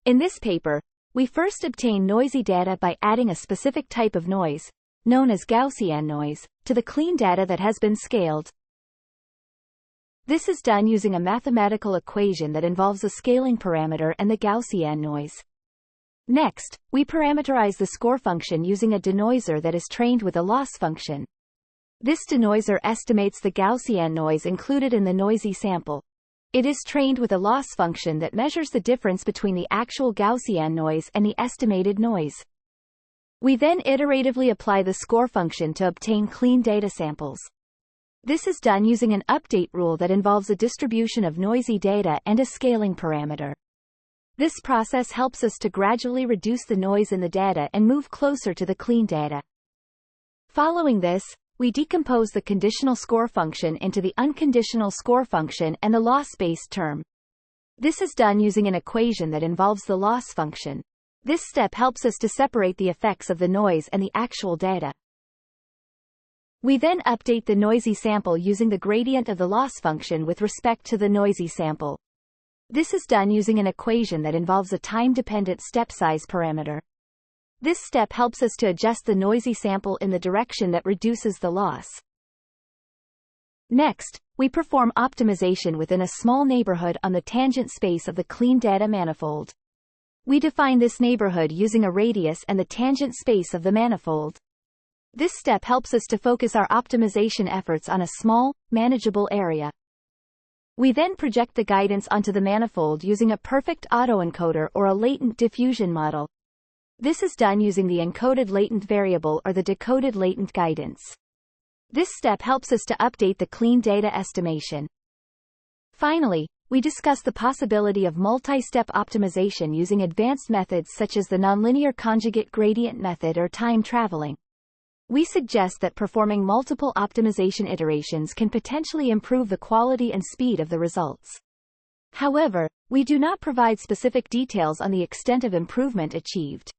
In this paper, we first obtain noisy data by adding a specific type of noise, known as Gaussian noise, to the clean data that has been scaled. This is done using a mathematical equation that involves a scaling parameter and the Gaussian noise. Next, we parameterize the score function using a denoiser that is trained with a loss function. This denoiser estimates the Gaussian noise included in the noisy sample. It is trained with a loss function that measures the difference between the actual Gaussian noise and the estimated noise. We then iteratively apply the score function to obtain clean data samples. This is done using an update rule that involves a distribution of noisy data and a scaling parameter. This process helps us to gradually reduce the noise in the data and move closer to the clean data. Following this, we decompose the conditional score function into the unconditional score function and the loss-based term. This is done using an equation that involves the loss function. This step helps us to separate the effects of the noise and the actual data. We then update the noisy sample using the gradient of the loss function with respect to the noisy sample. This is done using an equation that involves a time-dependent step size parameter. This step helps us to adjust the noisy sample in the direction that reduces the loss. Next, we perform optimization within a small neighborhood on the tangent space of the clean data manifold. We define this neighborhood using a radius and the tangent space of the manifold. This step helps us to focus our optimization efforts on a small, manageable area. We then project the guidance onto the manifold using a perfect autoencoder or a latent diffusion model. This is done using the encoded latent variable or the decoded latent guidance. This step helps us to update the clean data estimation. Finally, we discuss the possibility of multi-step optimization using advanced methods such as the nonlinear conjugate gradient method or time traveling. We suggest that performing multiple optimization iterations can potentially improve the quality and speed of the results. However, we do not provide specific details on the extent of improvement achieved.